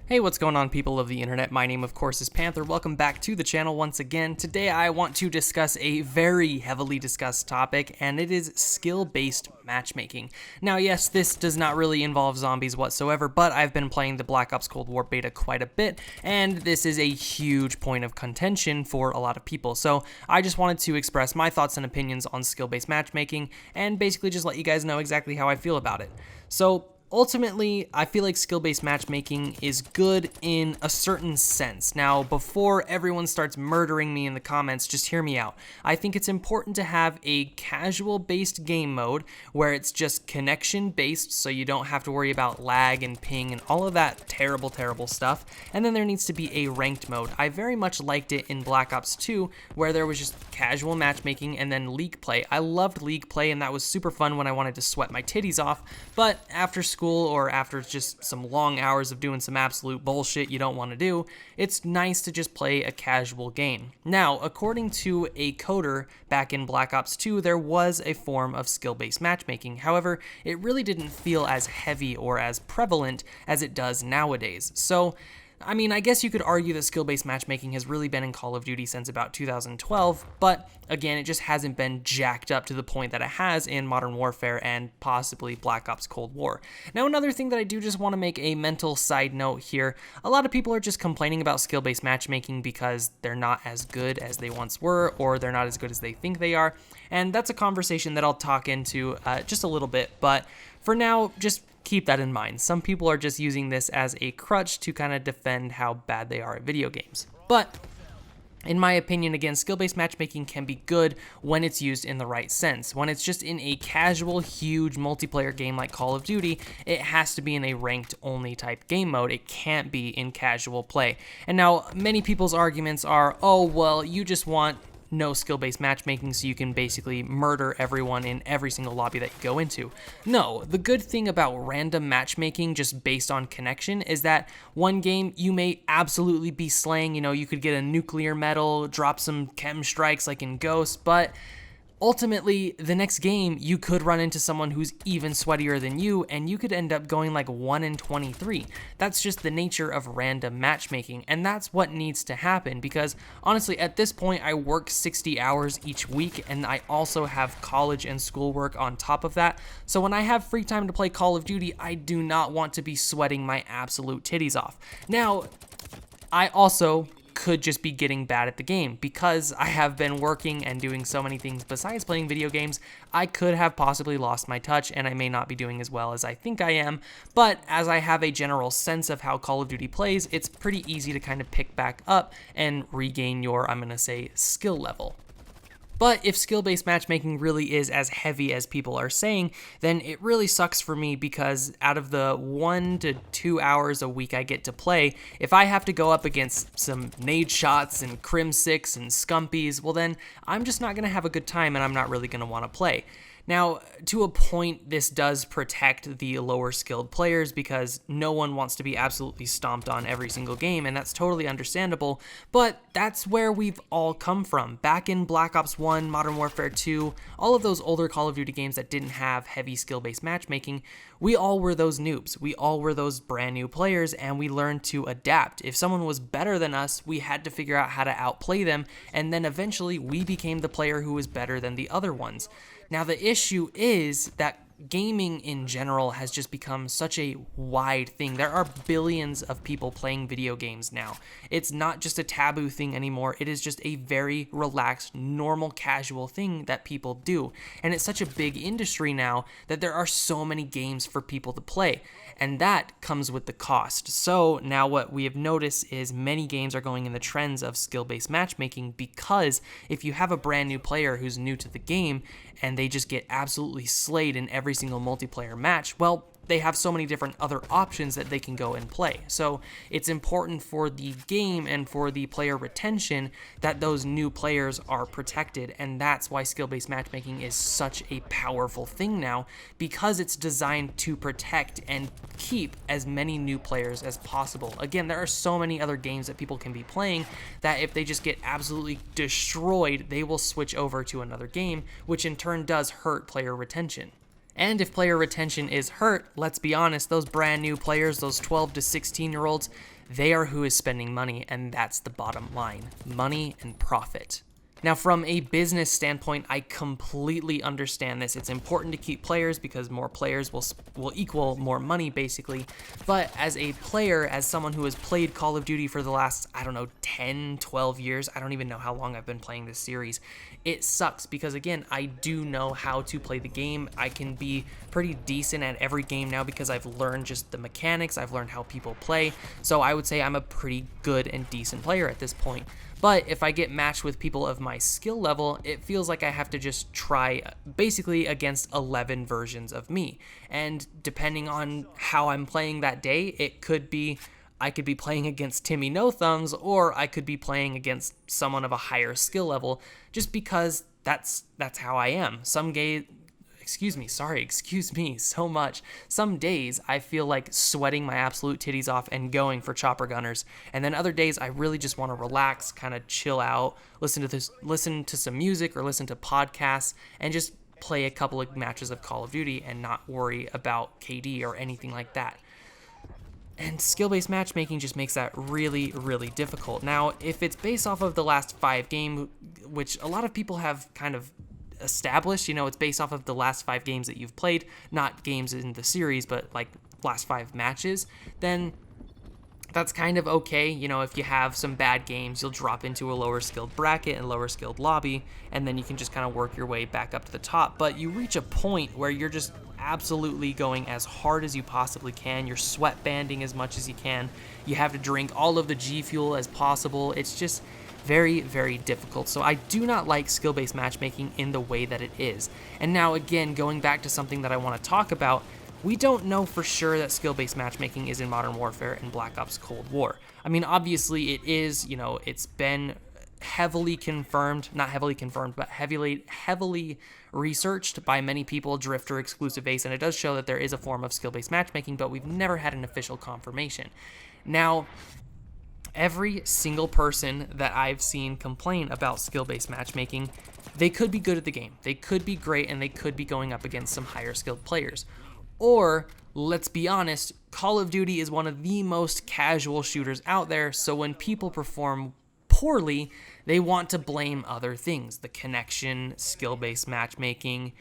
Hey, what's going on, people of the internet? My name, of course, is Panther. Welcome back to the channel once again. Today I want to discuss a very heavily discussed topic, and it is skill-based matchmaking. Now, yes, this does not really involve zombies whatsoever, but I've been playing the Black Ops Cold War beta quite a bit, and this is a huge point of contention for a lot of people. So I just wanted to express my thoughts and opinions on skill-based matchmaking, and basically just let you guys know exactly how I feel about it. So ultimately, I feel like skill-based matchmaking is good in a certain sense. Now, before everyone starts murdering me in the comments, just hear me out. I think it's important to have a casual-based game mode where it's just connection-based, so you don't have to worry about lag and ping and all of that terrible, terrible stuff. And then there needs to be a ranked mode. I very much liked it in Black Ops 2, where there was just casual matchmaking and then league play. I loved league play, and that was super fun when I wanted to sweat my titties off, but after school or after just some long hours of doing some absolute bullshit you don't want to do, it's nice to just play a casual game. Now, according to a coder back in Black Ops 2, there was a form of skill-based matchmaking. However, it really didn't feel as heavy or as prevalent as it does nowadays. So, I mean, I guess you could argue that skill-based matchmaking has really been in Call of Duty since about 2012, but again, it just hasn't been jacked up to the point that it has in Modern Warfare and possibly Black Ops Cold War. Now, another thing that I do just want to make a mental side note here, a lot of people are just complaining about skill-based matchmaking because they're not as good as they once were, or they're not as good as they think they are, and that's a conversation that I'll talk into just a little bit, but for now, just keep that in mind. Some people are just using this as a crutch to kind of defend how bad they are at video games. But in my opinion, again, skill-based matchmaking can be good when it's used in the right sense. When it's just in a casual, huge multiplayer game like Call of Duty, it has to be in a ranked-only type game mode. It can't be in casual play. And now, many people's arguments are, oh, well, you just want no skill-based matchmaking so you can basically murder everyone in every single lobby that you go into. No, the good thing about random matchmaking just based on connection is that one game you may absolutely be slaying, you could get a nuclear medal, drop some chem strikes like in Ghost, but ultimately, the next game, you could run into someone who's even sweatier than you, and you could end up going like 1 in 23. That's just the nature of random matchmaking, and that's what needs to happen, because honestly, at this point, I work 60 hours each week, and I also have college and schoolwork on top of that, so when I have free time to play Call of Duty, I do not want to be sweating my absolute titties off. Now, I also could just be getting bad at the game. Because I have been working and doing so many things besides playing video games, I could have possibly lost my touch and I may not be doing as well as I think I am, but as I have a general sense of how Call of Duty plays, it's pretty easy to kind of pick back up and regain your, I'm gonna say, skill level. But if skill-based matchmaking really is as heavy as people are saying, then it really sucks for me, because out of the 1 to 2 hours a week I get to play, if I have to go up against some nade shots and Crim 6 and Scumpies, well then I'm just not going to have a good time and I'm not really going to want to play. Now, to a point, this does protect the lower skilled players because no one wants to be absolutely stomped on every single game, and that's totally understandable, but that's where we've all come from. Back in Black Ops 1, Modern Warfare 2, all of those older Call of Duty games that didn't have heavy skill-based matchmaking, we all were those noobs. We all were those brand new players, and we learned to adapt. If someone was better than us, we had to figure out how to outplay them, and then eventually we became the player who was better than the other ones. Now, the issue is that gaming in general has just become such a wide thing. There are billions of people playing video games now. It's not just a taboo thing anymore. It is just a very relaxed, normal, casual thing that people do. And it's such a big industry now that there are so many games for people to play. And that comes with the cost. So now what we have noticed is many games are going in the trends of skill-based matchmaking, because if you have a brand new player who's new to the game and they just get absolutely slayed in every single multiplayer match, well, they have so many different other options that they can go and play. So it's important for the game and for the player retention that those new players are protected, and that's why skill-based matchmaking is such a powerful thing now, because it's designed to protect and keep as many new players as possible. Again, there are so many other games that people can be playing that if they just get absolutely destroyed, they will switch over to another game, which in turn does hurt player retention. And if player retention is hurt, let's be honest, those brand new players, those 12 to 16-year-olds, they are who is spending money, and that's the bottom line: money and profit. Now, from a business standpoint, I completely understand this. It's important to keep players because more players will equal more money, basically. But as a player, as someone who has played Call of Duty for the last, I don't know, 10, 12 years, I don't even know how long I've been playing this series, it sucks because, again, I do know how to play the game. I can be pretty decent at every game now because I've learned just the mechanics. I've learned how people play. So I would say I'm a pretty good and decent player at this point. But if I get matched with people of my skill level, it feels like I have to just try basically against 11 versions of me. And depending on how I'm playing that day, it could be I could be playing against Timmy No Thumbs, or I could be playing against someone of a higher skill level, just because that's how I am. Excuse me so much. Some days I feel like sweating my absolute titties off and going for chopper gunners, and then other days I really just want to relax, kind of chill out, listen to some music or listen to podcasts, and just play a couple of matches of Call of Duty and not worry about KD or anything like that. And skill-based matchmaking just makes that really, really difficult. Now, if it's based off of the last 5 games, which a lot of people have kind of established, it's based off of the last 5 games that you've played, not games in the series, but like last 5 matches, then that's kind of okay. If you have some bad games, you'll drop into a lower skilled bracket and lower skilled lobby, and then you can just kind of work your way back up to the top. But you reach a point where you're just absolutely going as hard as you possibly can. You're sweat banding as much as you can. You have to drink all of the G Fuel as possible. It's just very, very difficult. So I do not like skill-based matchmaking in the way that it is. And now, again, going back to something that I want to talk about, we don't know for sure that skill-based matchmaking is in Modern Warfare and Black Ops Cold War. I mean, obviously it is, it's been heavily confirmed, not heavily confirmed, but heavily researched by many people, Drifter, Exclusive Ace, and it does show that there is a form of skill-based matchmaking, but we've never had an official confirmation. Now, every single person that I've seen complain about skill-based matchmaking, they could be good at the game. They could be great, and they could be going up against some higher skilled players. Or, let's be honest, Call of Duty is one of the most casual shooters out there, so when people perform poorly, they want to blame other things. The connection, skill-based matchmaking,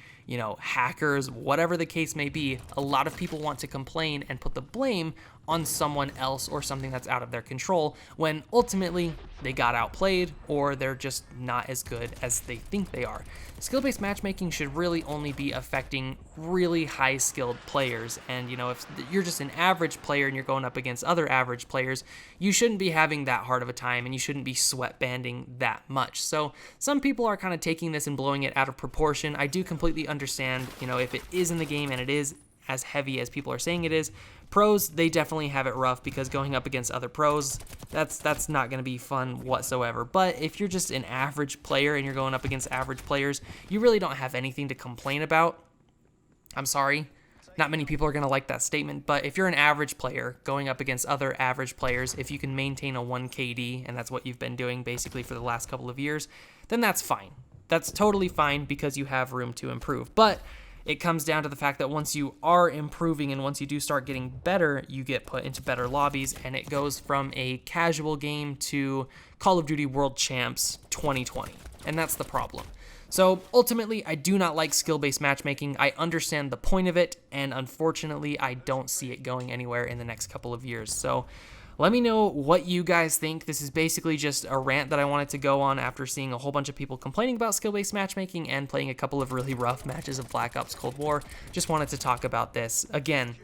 hackers, whatever the case may be. A lot of people want to complain and put the blame on someone else or something that's out of their control, when ultimately they got outplayed or they're just not as good as they think they are. Skill-based matchmaking should really only be affecting really high-skilled players, and if you're just an average player and you're going up against other average players, you shouldn't be having that hard of a time, and you shouldn't be sweat banding that much. So some people are kind of taking this and blowing it out of proportion. I do completely understand, if it is in the game and it is as heavy as people are saying it is. Pros, they definitely have it rough because going up against other pros, that's not going to be fun whatsoever. But if you're just an average player and you're going up against average players, you really don't have anything to complain about. I'm sorry, not many people are going to like that statement, but if you're an average player going up against other average players, if you can maintain a 1 KD, and that's what you've been doing basically for the last couple of years, then that's fine. That's totally fine because you have room to improve. But it comes down to the fact that once you are improving and once you do start getting better, you get put into better lobbies, and it goes from a casual game to Call of Duty World Champs 2020, and that's the problem. So ultimately, I do not like skill-based matchmaking. I understand the point of it, and unfortunately, I don't see it going anywhere in the next couple of years. So let me know what you guys think. This is basically just a rant that I wanted to go on after seeing a whole bunch of people complaining about skill-based matchmaking and playing a couple of really rough matches of Black Ops Cold War. Just wanted to talk about this. Again,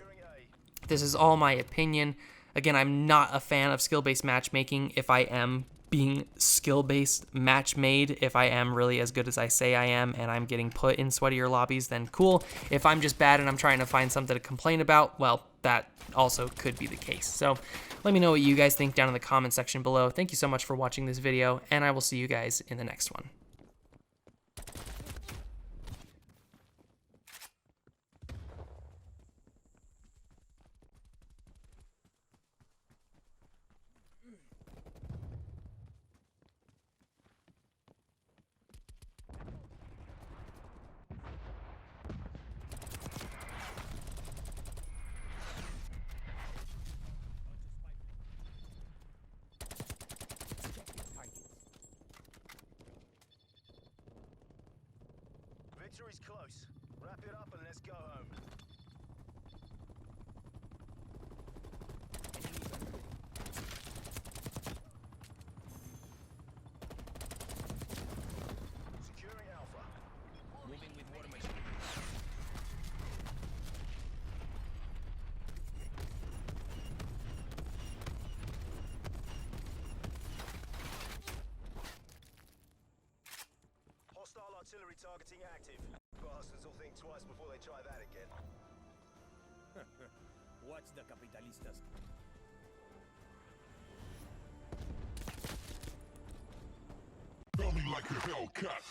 this is all my opinion. Again, I'm not a fan of skill-based matchmaking. If I am being skill-based match made, if I am really as good as I say I am and I'm getting put in sweatier lobbies, then cool. If I'm just bad and I'm trying to find something to complain about, well, that also could be the case. So let me know what you guys think down in the comment section below. Thank you so much for watching this video, and I will see you guys in the next one. Victory's close. Wrap it up and let's go home. Securing Alpha. Moving with war machine. Hostile artillery targeting active. Bastards will think twice before they try that again. Watch the capitalistas. Tell me like a Hellcat.